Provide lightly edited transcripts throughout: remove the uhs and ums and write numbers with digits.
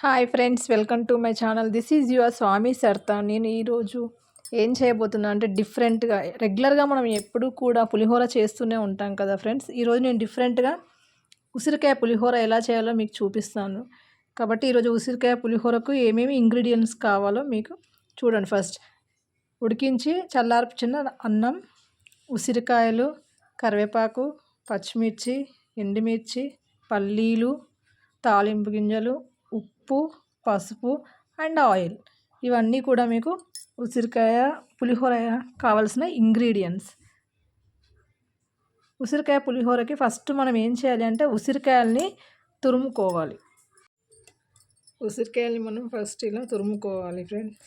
Hi friends, welcome to my channel. This is your Swami Sartha. నేను ఈరోజు ఏం చేయబోతున్నా అంటే డిఫరెంట్గా, రెగ్యులర్గా మనం ఎప్పుడూ కూడా పులిహోర చేస్తూనే ఉంటాం కదా ఫ్రెండ్స్. ఈరోజు నేను డిఫరెంట్గా ఉసిరికాయ పులిహోర ఎలా చేయాలో మీకు చూపిస్తాను. కాబట్టి ఈరోజు ఉసిరికాయ పులిహోరకు ఏమేమి ఇంగ్రీడియంట్స్ కావాలో మీకు చూడండి. ఫస్ట్ ఉడికించి చల్లార్చిన అన్నం, ఉసిరికాయలు, కరివేపాకు, పచ్చిమిర్చి, ఎండుమిర్చి, పల్లీలు, తాలింపు గింజలు, ఉప్పు, పసుపు అండ్ ఆయిల్. ఇవన్నీ కూడా మీకు ఉసిరికాయ పులిహోర కావాల్సిన ఇంగ్రీడియంట్స్. ఉసిరికాయ పులిహోరకి ఫస్ట్ మనం ఏం చేయాలి అంటే ఉసిరికాయల్ని తురుముకోవాలి. ఉసిరికాయల్ని మనం ఫస్ట్ ఇలా తురుముకోవాలి ఫ్రెండ్స్.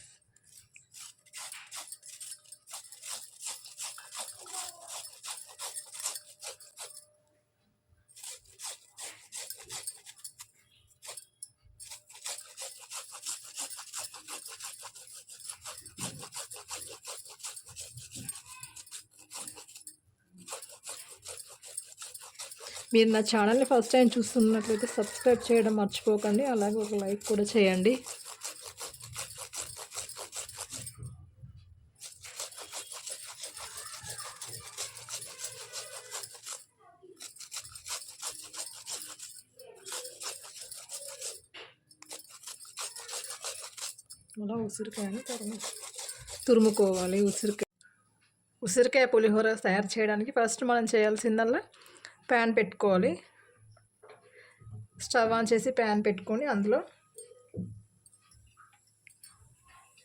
మీరు నా ఛానల్ని ఫస్ట్ టైం చూస్తున్నట్లయితే సబ్స్క్రైబ్ చేయడం మర్చిపోకండి, అలాగే ఒక లైక్ కూడా చేయండి. అలా ఉసిరికాయని తురుముకోవాలి. ఉసిరికాయ పులిహోర తయారు చేయడానికి ఫస్ట్ మనం చేయాల్సిందల్లా ప్యాన్ పెట్టుకోవాలి. స్టవ్ ఆన్ చేసి ప్యాన్ పెట్టుకొని అందులో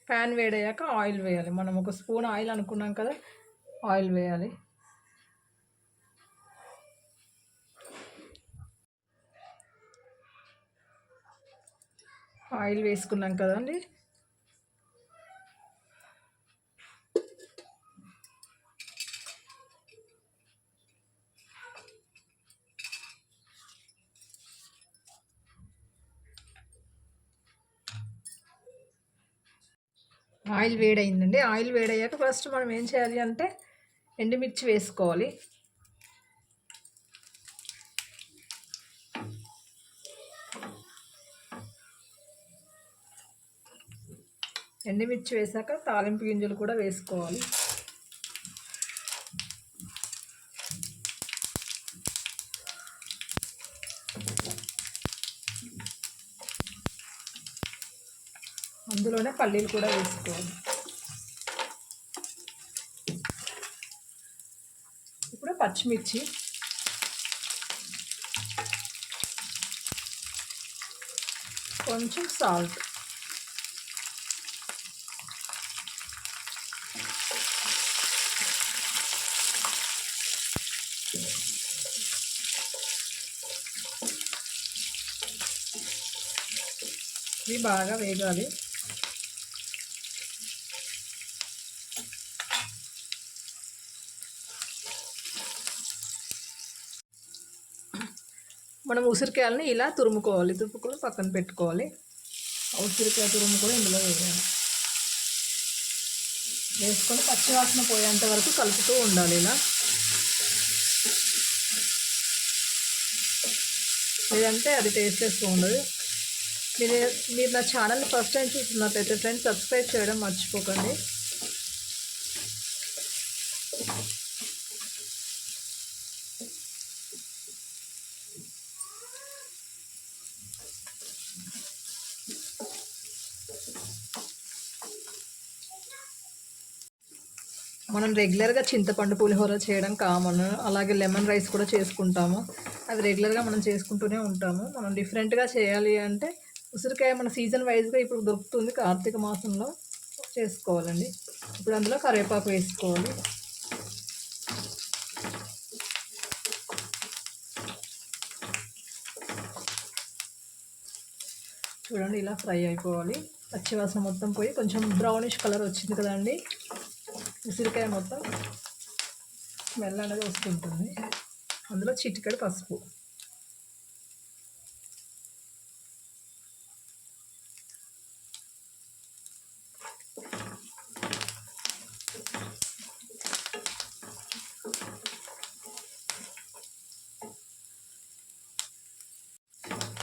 ప్యాన్ వేడయ్యాక ఆయిల్ వేయాలి. మనం ఒక స్పూన్ ఆయిల్ అనుకున్నాం కదా, ఆయిల్ వేయాలి. ఆయిల్ వేసుకున్నాం కదండి, ఆయిల్ వేడైందండి. ఆయిల్ వేడయ్యాక ఫస్ట్ మనం ఏం చేయాలి అంటే ఎండుమిర్చి వేసుకోవాలి. ఎండుమిర్చి వేసాక తాలింపు గింజలు కూడా వేసుకోవాలి. అందులోనే పల్లీలు కూడా వేసుకోవాలి. ఇప్పుడు పచ్చిమిర్చి, కొంచెం సాల్ట్, ఇవి బాగా వేగాలి. మనం ఉసిరికాయలని ఇలా తురుముకోవాలి. తురుముకొని పక్కన పెట్టుకోవాలి. ఉసిరికాయ తురుము కూడా ఇందులో వేయాలి. వేసుకొని పచ్చివాసన పోయేంత వరకు కలుపుతూ ఉండాలి. ఇలా లేదంటే అది టేస్ట్ చేస్తూ ఉండదు. మీరు నా ఛానల్ని ఫస్ట్ టైం చూస్తున్నట్లయితే ఫ్రెండ్స్ సబ్స్క్రైబ్ చేయడం మర్చిపోకండి. మనం రెగ్యులర్గా చింతపండు పులిహోర చేయడం కామన్, అలాగే లెమన్ రైస్ కూడా చేసుకుంటాము. అది రెగ్యులర్గా మనం చేసుకుంటూనే ఉంటాము. మనం డిఫరెంట్గా చేయాలి అంటే ఉసిరికాయ మన సీజన్ వైజ్గా ఇప్పుడు దొరుకుతుంది. కార్తీక మాసంలో చేసుకోవాలండి. ఇప్పుడు అందులో కరివేపాకు వేసుకోవాలి. చూడండి, ఇలా ఫ్రై అయిపోవాలి. పచ్చివాసన మొత్తం పోయి కొంచెం బ్రౌనిష్ కలర్ వచ్చింది కదండి, ఉసిరికాయ మొత్తం స్మెల్ అనేది వస్తుంటుంది. అందులో చిటికెడు పసుపు,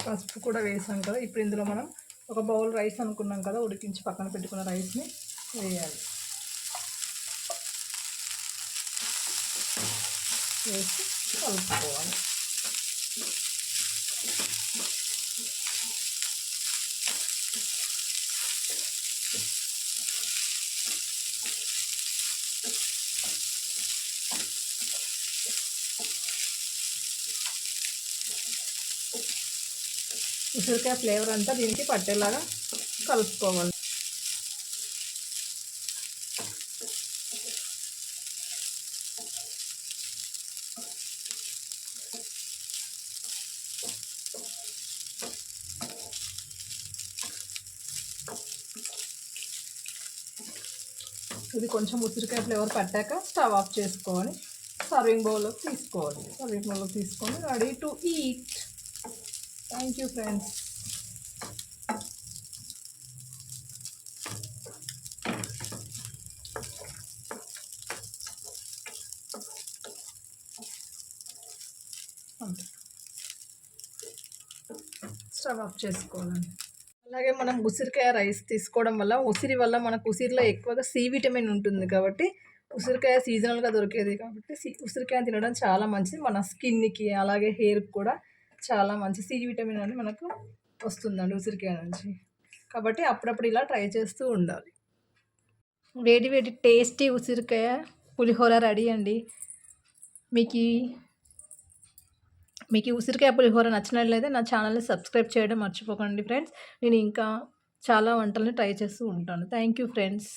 పసుపు కూడా వేసాం కదా. ఇప్పుడు ఇందులో మనం ఒక బౌల్ రైస్ అనుకున్నాం కదా, ఉడికించి పక్కన పెట్టుకున్న రైస్ని వేయాలి. వేసి కలుపుకోవాలి. ఉసిరికాయ ఫ్లేవర్ అంతా దీనికి పట్టేలాగా కలుపుకోవాలి. ఇది కొంచెం ఉసిరికాయ ఫ్లేవర్ పట్టాక స్టవ్ ఆఫ్ చేసుకోవాలి. సర్వింగ్ బౌల్లోకి తీసుకోవాలి. సర్వింగ్ బౌల్లోకి తీసుకొని ready to eat. Thank you friends. Stove off చేసుకోవాలండి. అలాగే మనం ఉసిరికాయ రైస్ తీసుకోవడం వల్ల ఉసిరి వల్ల మనకు ఉసిరిలో ఎక్కువగా సి విటమిన్ ఉంటుంది కాబట్టి, ఉసిరికాయ సీజనల్గా దొరికేది కాబట్టి ఉసిరికాయ తినడం చాలా మంచిది. మన స్కిన్కి అలాగే హెయిర్కి కూడా చాలా మంచి సి విటమిన్ అని మనకు వస్తుందండి ఉసిరికాయ నుంచి. కాబట్టి అప్పుడప్పుడు ఇలా ట్రై చేస్తూ ఉండాలి. వేడి వేడి టేస్టీ ఉసిరికాయ పులిహోర రెడీ అండి. మీకు ఈ ఉసిరికాయ పులిహోర నచ్చినట్లయితే నా ఛానల్ని సబ్స్క్రైబ్ చేయడం మర్చిపోకండి ఫ్రెండ్స్. నేను ఇంకా చాలా వంటల్ని ట్రై చేస్తూ ఉంటాను. Thank you friends.